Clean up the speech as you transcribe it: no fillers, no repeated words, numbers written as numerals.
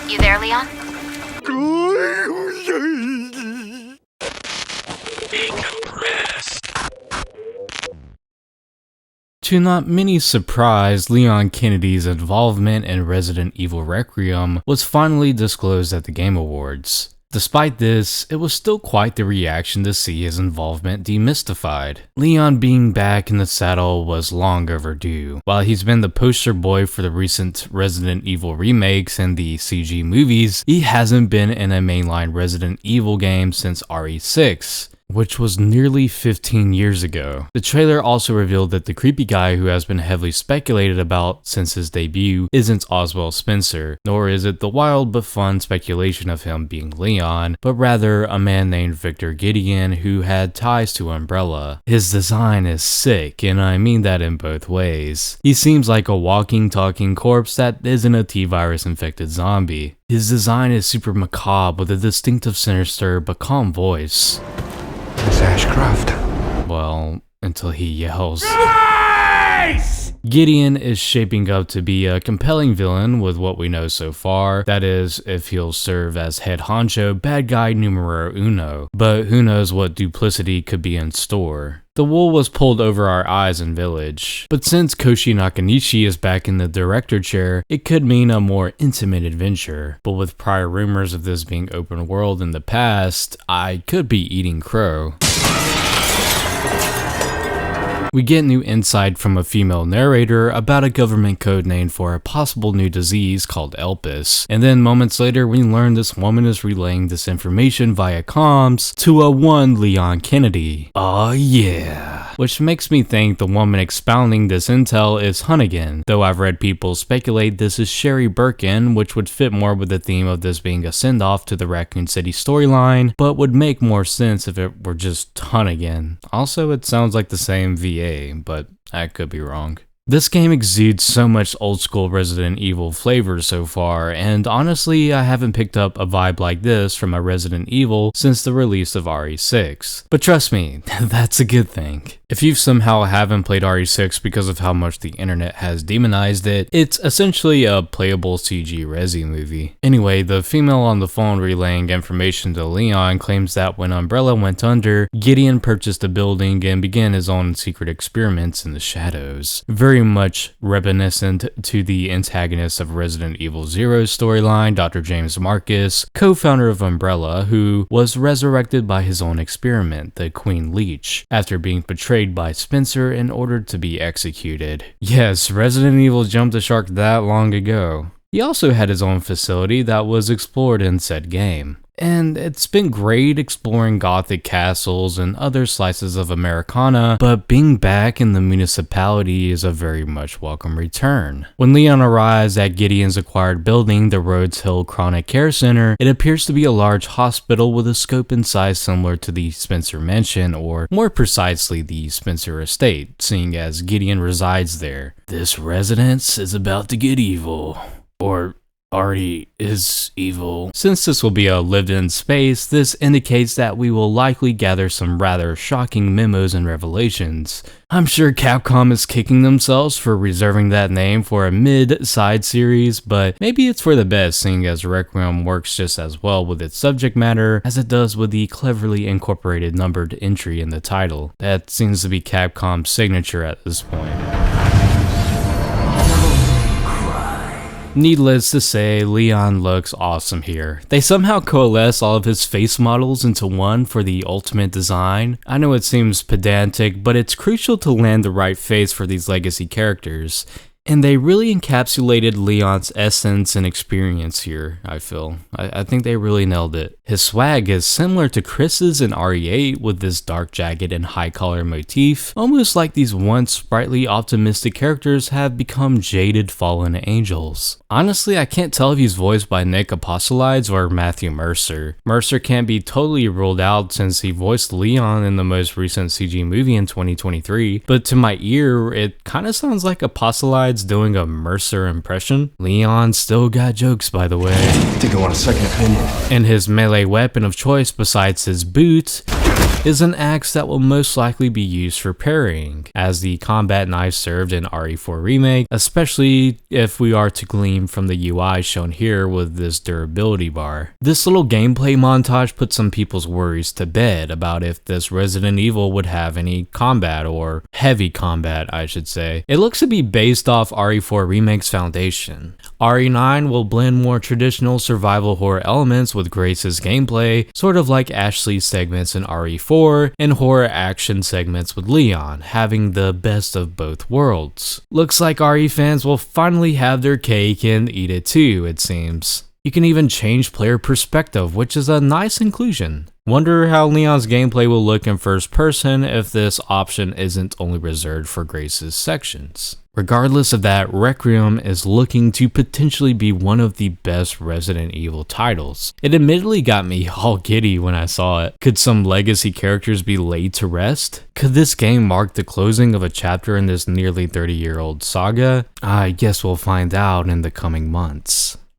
You there, Leon? To not many surprise, Leon Kennedy's involvement in Resident Evil Requiem was finally disclosed at the Game Awards. Despite this, it was still quite the reaction to see his involvement demystified. Leon being back in the saddle was long overdue. While he's been the poster boy for the recent Resident Evil remakes and the CG movies, he hasn't been in a mainline Resident Evil game since RE6. Which was nearly 15 years ago. The trailer also revealed that the creepy guy who has been heavily speculated about since his debut isn't Oswald Spencer, nor is it the wild but fun speculation of him being Leon, but rather a man named Victor Gideon who had ties to Umbrella. His design is sick, and I mean that in both ways. He seems like a walking, talking corpse that isn't a T-virus infected zombie. His design is super macabre with a distinctive sinister but calm voice. Miss Ashcroft. Well, until he yells. Nice! Gideon is shaping up to be a compelling villain with what we know so far, that is, if he'll serve as head honcho bad guy numero uno, but who knows what duplicity could be in store. The wool was pulled over our eyes in Village, but since Koshi Nakanishi is back in the director chair, it could mean a more intimate adventure. But with prior rumors of this being open world in the past, I could be eating crow. We get new insight from a female narrator about a government code name for a possible new disease called Elpis, and then moments later we learn this woman is relaying this information via comms to a one Leon Kennedy. Oh yeah. Which makes me think the woman expounding this intel is Hunnigan, though I've read people speculate this is Sherry Birkin, which would fit more with the theme of this being a send-off to the Raccoon City storyline, but would make more sense if it were just Hunnigan. Also, it sounds like the same VA, but I could be wrong. This game exudes so much old school Resident Evil flavor so far, and honestly I haven't picked up a vibe like this from a Resident Evil since the release of RE6. But trust me, that's a good thing. If you somehow haven't played RE6 because of how much the internet has demonized it, it's essentially a playable CG Resi movie. Anyway, the female on the phone relaying information to Leon claims that when Umbrella went under, Gideon purchased a building and began his own secret experiments in the shadows. Very much reminiscent to the antagonist of Resident Evil Zero's storyline, Dr. James Marcus, co-founder of Umbrella, who was resurrected by his own experiment, the Queen Leech, after being betrayed by Spencer in order to be executed. Yes, Resident Evil jumped the shark that long ago. He also had his own facility that was explored in said game. And it's been great exploring Gothic castles and other slices of Americana, but being back in the municipality is a very much welcome return. When Leon arrives at Gideon's acquired building, the Rhodes Hill Chronic Care Center, it appears to be a large hospital with a scope and size similar to the Spencer Mansion, or more precisely the Spencer Estate, seeing as Gideon resides there. This residence is about to get evil. Or already is evil. Since this will be a lived-in space, this indicates that we will likely gather some rather shocking memos and revelations. I'm sure Capcom is kicking themselves for reserving that name for a mid-side series, but maybe it's for the best, seeing as Requiem works just as well with its subject matter as it does with the cleverly incorporated numbered entry in the title. That seems to be Capcom's signature at this point. Needless to say, Leon looks awesome here. They somehow coalesce all of his face models into one for the ultimate design. I know it seems pedantic, but it's crucial to land the right face for these legacy characters. And they really encapsulated Leon's essence and experience here, I feel. I think they really nailed it. His swag is similar to Chris's in RE8 with this dark jacket and high collar motif, almost like these once sprightly optimistic characters have become jaded fallen angels. Honestly, I can't tell if he's voiced by Nick Apostolides or Matthew Mercer. Mercer can't be totally ruled out since he voiced Leon in the most recent CG movie in 2023, but to my ear, it kinda sounds like Apostolides doing a Mercer impression. Leon still got jokes, by the way. I think I want a second opinion. And his melee weapon of choice besides his boots is an axe that will most likely be used for parrying, as the combat knife served in RE4 Remake, especially if we are to glean from the UI shown here with this durability bar. This little gameplay montage put some people's worries to bed about if this Resident Evil would have any combat, or heavy combat I should say. It looks to be based off RE4 Remake's foundation. RE9 will blend more traditional survival horror elements with Grace's gameplay, sort of like Ashley's segments in RE4, and horror action segments with Leon, having the best of both worlds. Looks like RE fans will finally have their cake and eat it too, it seems. You can even change player perspective, which is a nice inclusion. Wonder how Leon's gameplay will look in first person if this option isn't only reserved for Grace's sections. Regardless of that, Requiem is looking to potentially be one of the best Resident Evil titles. It admittedly got me all giddy when I saw it. Could some legacy characters be laid to rest? Could this game mark the closing of a chapter in this nearly 30-year-old saga? I guess we'll find out in the coming months.